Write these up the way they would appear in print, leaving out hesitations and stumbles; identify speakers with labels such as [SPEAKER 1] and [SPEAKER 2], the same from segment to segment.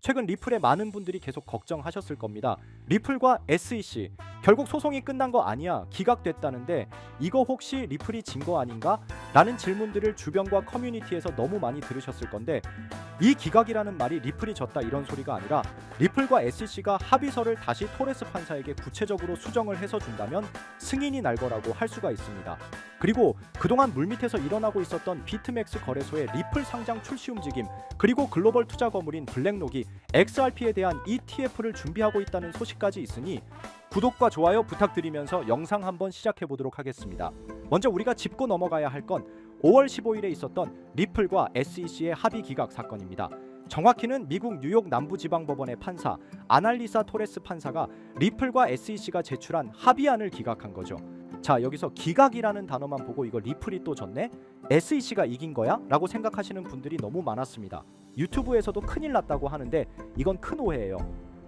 [SPEAKER 1] 최근 리플의 많은 분들이 계속 걱정하셨을 겁니다. 리플과 SEC 결국 소송이 끝난 거 아니야, 기각됐다는데 이거 혹시 리플이 진 거 아닌가? 라는 질문들을 주변과 커뮤니티에서 너무 많이 들으셨을 건데, 이 기각이라는 말이 리플이 졌다 이런 소리가 아니라 리플과 SEC가 합의서를 다시 토레스 판사에게 구체적으로 수정을 해서 준다면 승인이 날 거라고 할 수가 있습니다. 그리고 그동안 물밑에서 일어나고 있었던 비트맥스 거래소의 리플 상장 출시 움직임, 그리고 글로벌 투자 거물인 블랙록이 XRP에 대한 ETF를 준비하고 있다는 소식까지 있으니 구독과 좋아요 부탁드리면서 영상 한번 시작해 보도록 하겠습니다. 먼저 우리가 짚고 넘어가야 할 건 5월 15일에 있었던 리플과 SEC의 합의 기각 사건입니다. 정확히는 미국 뉴욕 남부지방법원의 판사 아날리사 토레스 판사가 리플과 SEC가 제출한 합의안을 기각한 거죠. 자, 여기서 기각이라는 단어만 보고 이거 리플이 또 졌네? SEC가 이긴 거야? 라고 생각하시는 분들이 너무 많았습니다. 유튜브에서도 큰일 났다고 하는데 이건 큰 오해예요.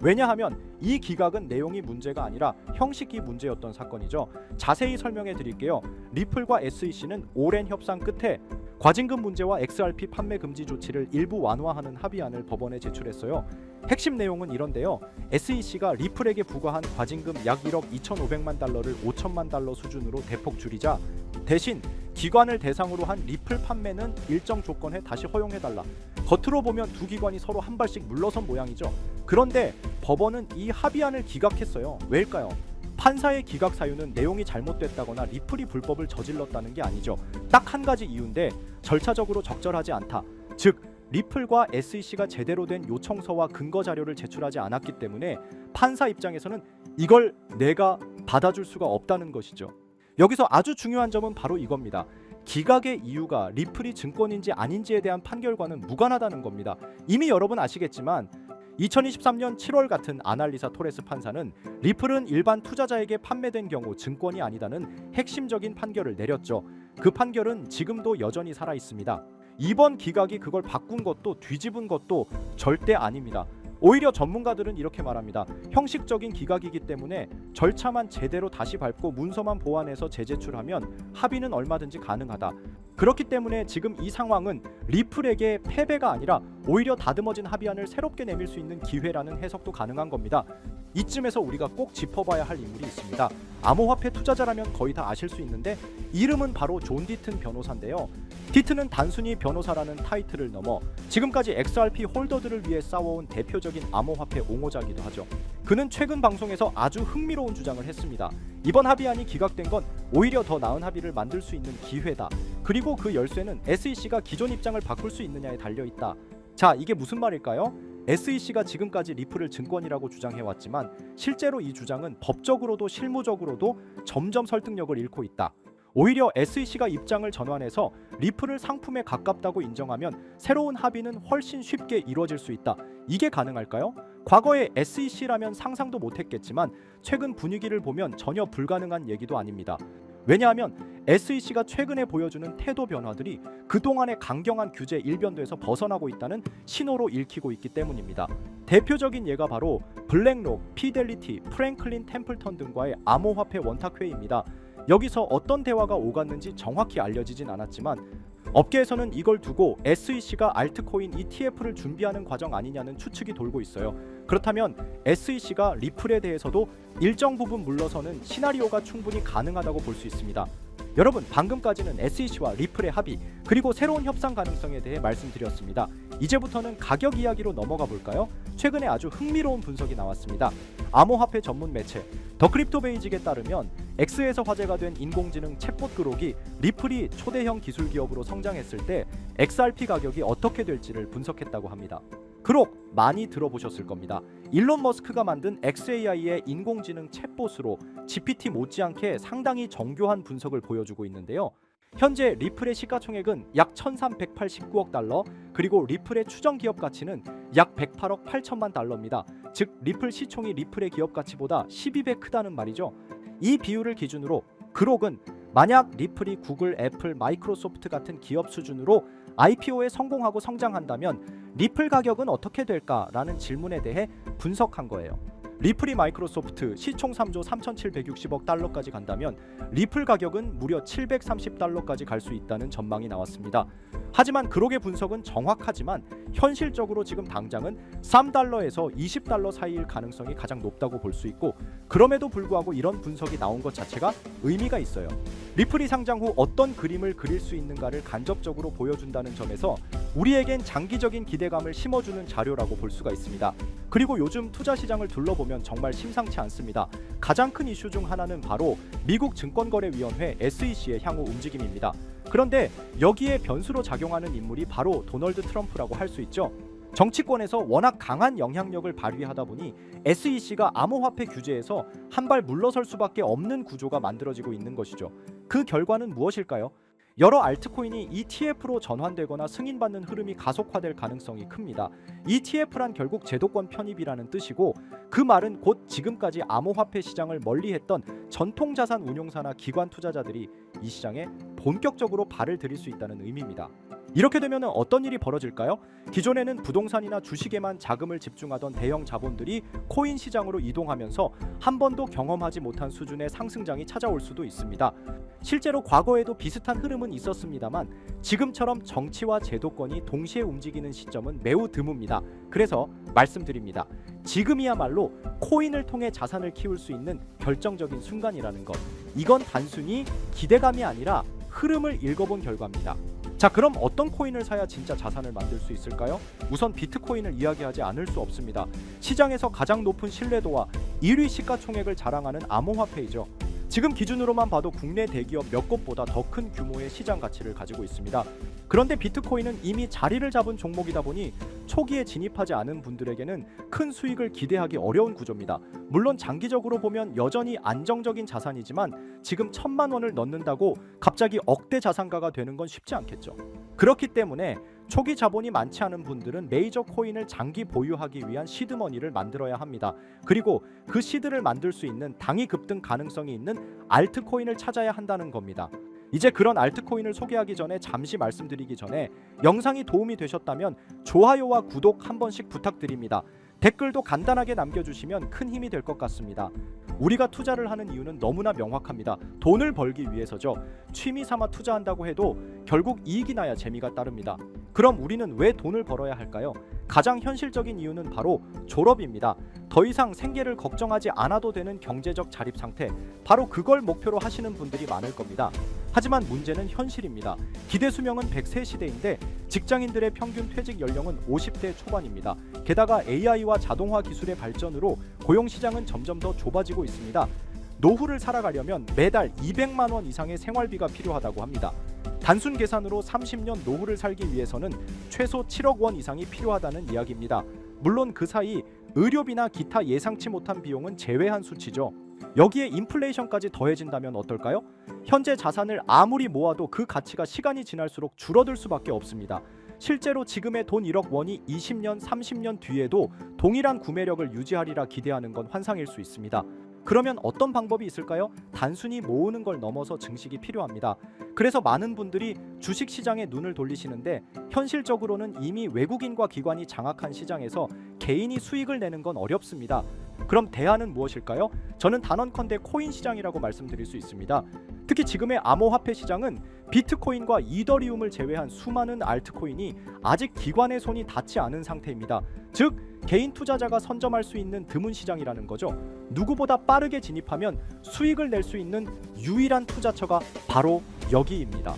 [SPEAKER 1] 왜냐하면 이 기각은 내용이 문제가 아니라 형식이 문제였던 사건이죠. 자세히 설명해 드릴게요. 리플과 SEC는 오랜 협상 끝에 과징금 문제와 XRP 판매 금지 조치를 일부 완화하는 합의안을 법원에 제출했어요. 핵심 내용은 이런데요. SEC가 리플에게 부과한 과징금 약 1억 2,500만 달러를 5천만 달러 수준으로 대폭 줄이자, 대신 기관을 대상으로 한 리플 판매는 일정 조건에 다시 허용해달라. 겉으로 보면 두 기관이 서로 한 발씩 물러선 모양이죠. 그런데 법원은 이 합의안을 기각했어요. 왜일까요? 판사의 기각 사유는 내용이 잘못됐다거나 리플이 불법을 저질렀다는 게 아니죠. 딱 한 가지 이유인데 절차적으로 적절하지 않다. 즉 리플과 SEC가 제대로 된 요청서와 근거 자료를 제출하지 않았기 때문에 판사 입장에서는 이걸 내가 받아줄 수가 없다는 것이죠. 여기서 아주 중요한 점은 바로 이겁니다. 기각의 이유가 리플이 증권인지 아닌지에 대한 판결과는 무관하다는 겁니다. 이미 여러분 아시겠지만 2023년 7월 같은 아날리사 토레스 판사는 리플은 일반 투자자에게 판매된 경우 증권이 아니다는 핵심적인 판결을 내렸죠. 그 판결은 지금도 여전히 살아 있습니다. 이번 기각이 그걸 바꾼 것도 뒤집은 것도 절대 아닙니다. 오히려 전문가들은 이렇게 말합니다. 형식적인 기각이기 때문에 절차만 제대로 다시 밟고 문서만 보완해서 재제출하면 합의는 얼마든지 가능하다. 그렇기 때문에 지금 이 상황은 리플에게 패배가 아니라 오히려 다듬어진 합의안을 새롭게 내밀 수 있는 기회라는 해석도 가능한 겁니다. 이쯤에서 우리가 꼭 짚어봐야 할 인물이 있습니다. 암호화폐 투자자라면 거의 다 아실 수 있는데 이름은 바로 존 디튼 변호사인데요. 디튼은 단순히 변호사라는 타이틀을 넘어 지금까지 XRP 홀더들을 위해 싸워온 대표적인 암호화폐 옹호자이기도 하죠. 그는 최근 방송에서 아주 흥미로운 주장을 했습니다. 이번 합의안이 기각된 건 오히려 더 나은 합의를 만들 수 있는 기회다. 그리고 그 열쇠는 SEC가 기존 입장을 바꿀 수 있느냐에 달려있다. 자, 이게 무슨 말일까요? SEC가 지금까지 리플을 증권이라고 주장해왔지만 실제로 이 주장은 법적으로도 실무적으로도 점점 설득력을 잃고 있다. 오히려 SEC가 입장을 전환해서 리플을 상품에 가깝다고 인정하면 새로운 합의는 훨씬 쉽게 이루어질 수 있다. 이게 가능할까요? 과거에 SEC라면 상상도 못했겠지만 최근 분위기를 보면 전혀 불가능한 얘기도 아닙니다. 왜냐하면 SEC가 최근에 보여주는 태도 변화들이 그동안의 강경한 규제 일변도에서 벗어나고 있다는 신호로 읽히고 있기 때문입니다. 대표적인 예가 바로 블랙록, 피델리티, 프랭클린 템플턴 등과의 암호화폐 원탁회의입니다. 여기서 어떤 대화가 오갔는지 정확히 알려지진 않았지만 업계에서는 이걸 두고 SEC가 알트코인 ETF를 준비하는 과정 아니냐는 추측이 돌고 있어요. 그렇다면 SEC가 리플에 대해서도 일정 부분 물러서는 시나리오가 충분히 가능하다고 볼 수 있습니다. 여러분, 방금까지는 SEC와 리플의 합의 그리고 새로운 협상 가능성에 대해 말씀드렸습니다. 이제부터는 가격 이야기로 넘어가 볼까요? 최근에 아주 흥미로운 분석이 나왔습니다. 암호화폐 전문 매체 더 크립토 베이직에 따르면 X에서 화제가 된 인공지능 챗봇 그록이 리플이 초대형 기술 기업으로 성장했을 때 XRP 가격이 어떻게 될지를 분석했다고 합니다. 그록 많이 들어보셨을 겁니다. 일론 머스크가 만든 XAI의 인공지능 챗봇으로 GPT 못지않게 상당히 정교한 분석을 보여주고 있는데요. 현재 리플의 시가총액은 약 1,389억 달러, 그리고 리플의 추정 기업 가치는 약 108억 8천만 달러입니다. 즉 리플 시총이 리플의 기업 가치보다 12배 크다는 말이죠. 이 비율을 기준으로 그록은 만약 리플이 구글, 애플, 마이크로소프트 같은 기업 수준으로 IPO에 성공하고 성장한다면 리플 가격은 어떻게 될까라는 질문에 대해 분석한 거예요. 리플이 마이크로소프트 시총 3조 3,760억 달러까지 간다면 리플 가격은 무려 730달러까지 갈 수 있다는 전망이 나왔습니다. 하지만 그록의 분석은 정확하지만 현실적으로 지금 당장은 3달러에서 20달러 사이일 가능성이 가장 높다고 볼 수 있고, 그럼에도 불구하고 이런 분석이 나온 것 자체가 의미가 있어요. 리플이 상장 후 어떤 그림을 그릴 수 있는가를 간접적으로 보여준다는 점에서 우리에겐 장기적인 기대감을 심어주는 자료라고 볼 수가 있습니다. 그리고 요즘 투자 시장을 둘러보면 정말 심상치 않습니다. 가장 큰 이슈 중 하나는 바로 미국 증권거래위원회 SEC의 향후 움직임입니다. 그런데 여기에 변수로 작용하는 인물이 바로 도널드 트럼프라고 할 수 있죠. 정치권에서 워낙 강한 영향력을 발휘하다 보니 SEC가 암호화폐 규제에서 한 발 물러설 수밖에 없는 구조가 만들어지고 있는 것이죠. 그 결과는 무엇일까요? 여러 알트코인이 ETF로 전환되거나 승인받는 흐름이 가속화될 가능성이 큽니다. ETF란 결국 제도권 편입이라는 뜻이고, 그 말은 곧 지금까지 암호화폐 시장을 멀리했던 전통자산 운용사나 기관 투자자들이 이 시장에 본격적으로 발을 들일 수 있다는 의미입니다. 이렇게 되면 어떤 일이 벌어질까요? 기존에는 부동산이나 주식에만 자금을 집중하던 대형 자본들이 코인 시장으로 이동하면서 한 번도 경험하지 못한 수준의 상승장이 찾아올 수도 있습니다. 실제로 과거에도 비슷한 흐름은 있었습니다만 지금처럼 정치와 제도권이 동시에 움직이는 시점은 매우 드뭅니다. 그래서 말씀드립니다. 지금이야말로 코인을 통해 자산을 키울 수 있는 결정적인 순간이라는 것. 이건 단순히 기대감이 아니라 흐름을 읽어본 결과입니다. 자, 그럼 어떤 코인을 사야 진짜 자산을 만들 수 있을까요? 우선 비트코인을 이야기하지 않을 수 없습니다. 시장에서 가장 높은 신뢰도와 1위 시가총액을 자랑하는 암호화폐이죠. 지금 기준으로만 봐도 국내 대기업 몇 곳보다 더 큰 규모의 시장 가치를 가지고 있습니다. 그런데 비트코인은 이미 자리를 잡은 종목이다 보니 초기에 진입하지 않은 분들에게는 큰 수익을 기대하기 어려운 구조입니다. 물론 장기적으로 보면 여전히 안정적인 자산이지만 지금 1,000만 원을 넣는다고 갑자기 억대 자산가가 되는 건 쉽지 않겠죠. 그렇기 때문에 초기 자본이 많지 않은 분들은 메이저 코인을 장기 보유하기 위한 시드머니를 만들어야 합니다. 그리고 그 시드를 만들 수 있는 당위 급등 가능성이 있는 알트코인을 찾아야 한다는 겁니다. 이제 그런 알트코인을 소개하기 전에 잠시 말씀드리기 전에 영상이 도움이 되셨다면 좋아요와 구독 한 번씩 부탁드립니다. 댓글도 간단하게 남겨주시면 큰 힘이 될 것 같습니다. 우리가 투자를 하는 이유는 너무나 명확합니다. 돈을 벌기 위해서죠. 취미 삼아 투자한다고 해도 결국 이익이 나야 재미가 따릅니다. 그럼 우리는 왜 돈을 벌어야 할까요? 가장 현실적인 이유는 바로 졸업입니다. 더 이상 생계를 걱정하지 않아도 되는 경제적 자립 상태, 바로 그걸 목표로 하시는 분들이 많을 겁니다. 하지만 문제는 현실입니다. 기대 수명은 100세 시대인데 직장인들의 평균 퇴직 연령은 50대 초반입니다. 게다가 AI와 자동화 기술의 발전으로 고용 시장은 점점 더 좁아지고 있습니다. 노후를 살아가려면 매달 200만 원 이상의 생활비가 필요하다고 합니다. 단순 계산으로 30년 노후를 살기 위해서는 최소 7억 원 이상이 필요하다는 이야기입니다. 물론 그 사이 의료비나 기타 예상치 못한 비용은 제외한 수치죠. 여기에 인플레이션까지 더해진다면 어떨까요? 현재 자산을 아무리 모아도 그 가치가 시간이 지날수록 줄어들 수밖에 없습니다. 실제로 지금의 돈 1억 원이 20년, 30년 뒤에도 동일한 구매력을 유지하리라 기대하는 건 환상일 수 있습니다. 그러면 어떤 방법이 있을까요? 단순히 모으는 걸 넘어서 증식이 필요합니다. 그래서 많은 분들이 주식 시장에 눈을 돌리시는데 현실적으로는 이미 외국인과 기관이 장악한 시장에서 개인이 수익을 내는 건 어렵습니다. 그럼 대안은 무엇일까요? 저는 단언컨대 코인 시장이라고 말씀드릴 수 있습니다. 특히 지금의 암호화폐 시장은 비트코인과 이더리움을 제외한 수많은 알트코인이 아직 기관의 손이 닿지 않은 상태입니다. 즉 개인 투자자가 선점할 수 있는 드문 시장이라는 거죠. 누구보다 빠르게 진입하면 수익을 낼 수 있는 유일한 투자처가 바로 여기입니다.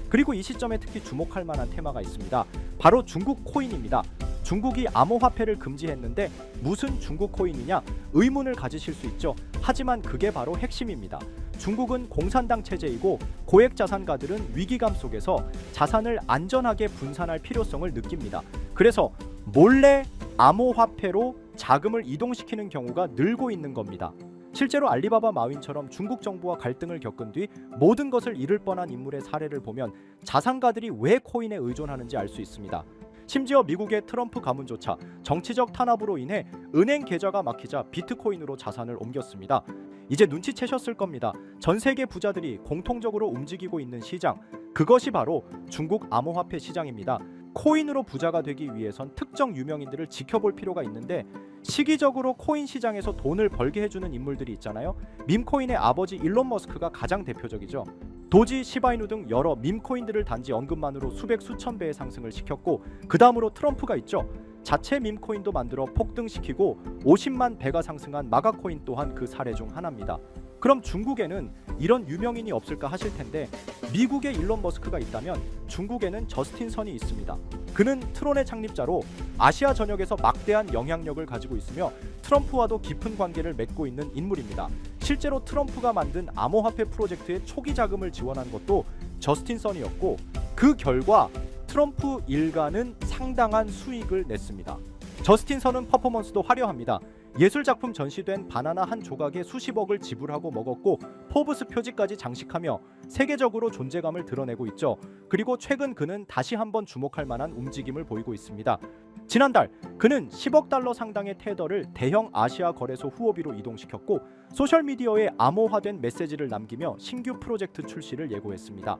[SPEAKER 1] 그리고 이 시점에 특히 주목할 만한 테마가 있습니다. 바로 중국 코인입니다. 중국이 암호화폐를 금지했는데 무슨 중국 코인이냐 의문을 가지실 수 있죠. 하지만 그게 바로 핵심입니다. 중국은 공산당 체제이고 고액 자산가들은 위기감 속에서 자산을 안전하게 분산할 필요성을 느낍니다. 그래서 몰래 암호화폐로 자금을 이동시키는 경우가 늘고 있는 겁니다. 실제로 알리바바 마윈처럼 중국 정부와 갈등을 겪은 뒤 모든 것을 잃을 뻔한 인물의 사례를 보면 자산가들이 왜 코인에 의존하는지 알 수 있습니다. 심지어 미국의 트럼프 가문조차 정치적 탄압으로 인해 은행 계좌가 막히자 비트코인으로 자산을 옮겼습니다. 이제 눈치채셨을 겁니다. 전 세계 부자들이 공통적으로 움직이고 있는 시장, 그것이 바로 중국 암호화폐 시장입니다. 코인으로 부자가 되기 위해선 특정 유명인들을 지켜볼 필요가 있는데 시기적으로 코인 시장에서 돈을 벌게 해주는 인물들이 있잖아요. 밈코인의 아버지 일론 머스크가 가장 대표적이죠. 도지, 시바이누 등 여러 밈코인들을 단지 언급만으로 수백 수천 배의 상승을 시켰고, 그 다음으로 트럼프가 있죠. 자체 밈코인도 만들어 폭등시키고 50만 배가 상승한 마가코인 또한 그 사례 중 하나입니다. 그럼 중국에는 이런 유명인이 없을까 하실 텐데, 미국에 일론 머스크가 있다면 중국에는 저스틴 선이 있습니다. 그는 트론의 창립자로 아시아 전역에서 막대한 영향력을 가지고 있으며 트럼프와도 깊은 관계를 맺고 있는 인물입니다. 실제로 트럼프가 만든 암호화폐 프로젝트의 초기 자금을 지원한 것도 저스틴 선이었고, 그 결과 트럼프 일가는 상당한 수익을 냈습니다. 저스틴 선은 퍼포먼스도 화려합니다. 예술작품 전시된 바나나 한 조각에 수십억을 지불하고 먹었고, 포브스 표지까지 장식하며 세계적으로 존재감을 드러내고 있죠. 그리고 최근 그는 다시 한번 주목할 만한 움직임을 보이고 있습니다. 지난달 그는 10억 달러 상당의 테더를 대형 아시아 거래소 후오비로 이동시켰고, 소셜미디어에 암호화된 메시지를 남기며 신규 프로젝트 출시를 예고했습니다.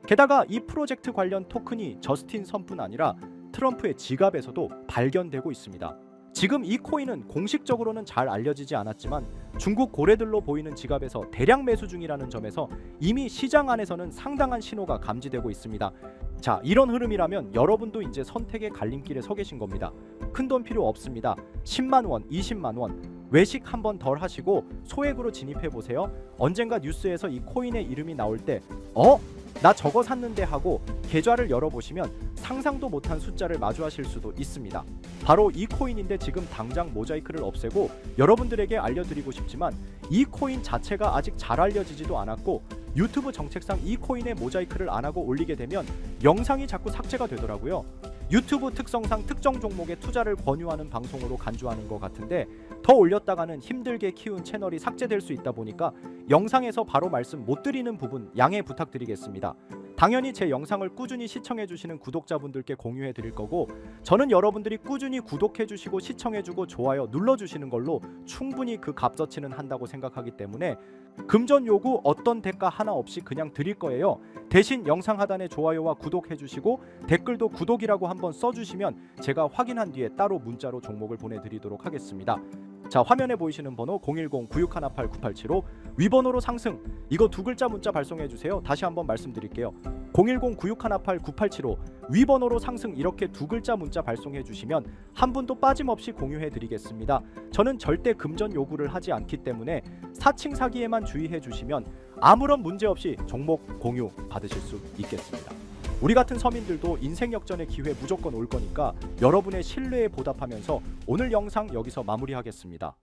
[SPEAKER 1] 게다가 이 프로젝트 관련 토큰이 저스틴 선뿐 아니라 트럼프의 지갑에서도 발견되고 있습니다. 지금 이 코인은 공식적으로는 잘 알려지지 않았지만 중국 고래들로 보이는 지갑에서 대량 매수 중이라는 점에서 이미 시장 안에서는 상당한 신호가 감지되고 있습니다. 자, 이런 흐름이라면 여러분도 이제 선택의 갈림길에 서 계신 겁니다. 큰돈 필요 없습니다. 10만 원, 20만 원 외식 한번 덜 하시고 소액으로 진입해 보세요. 언젠가 뉴스에서 이 코인의 이름이 나올 때 나 저거 샀는데 하고 계좌를 열어보시면 상상도 못한 숫자를 마주하실 수도 있습니다. 바로 이 코인인데 지금 당장 모자이크를 없애고 여러분들에게 알려드리고 싶지만, 이 코인 자체가 아직 잘 알려지지도 않았고 유튜브 정책상 이 코인의 모자이크를 안 하고 올리게 되면 영상이 자꾸 삭제가 되더라고요. 유튜브 특성상 특정 종목에 투자를 권유하는 방송으로 간주하는 것 같은데, 더 올렸다가는 힘들게 키운 채널이 삭제될 수 있다 보니까 영상에서 바로 말씀 못 드리는 부분 양해 부탁드리겠습니다. 당연히 제 영상을 꾸준히 시청해주시는 구독자분들께 공유해드릴 거고, 저는 여러분들이 꾸준히 구독해주시고 시청해주고 좋아요 눌러주시는 걸로 충분히 그 값어치는 한다고 생각하기 때문에 금전 요구 어떤 대가 하나 없이 그냥 드릴 거예요. 대신 영상 하단에 좋아요와 구독해주시고 댓글도 구독이라고 한번 써주시면 제가 확인한 뒤에 따로 문자로 종목을 보내드리도록 하겠습니다. 자, 화면에 보이시는 번호 010-9618-9875 위번호로 상승, 이거 두 글자 문자 발송해주세요. 다시 한번 말씀드릴게요. 010-9618-9875 위번호로 상승, 이렇게 두 글자 문자 발송해주시면 한 분도 빠짐없이 공유해드리겠습니다. 저는 절대 금전 요구를 하지 않기 때문에 사칭 사기에만 주의해주시면 아무런 문제 없이 종목 공유 받으실 수 있겠습니다. 우리 같은 서민들도 인생 역전의 기회 무조건 올 거니까 여러분의 신뢰에 보답하면서 오늘 영상 여기서 마무리하겠습니다.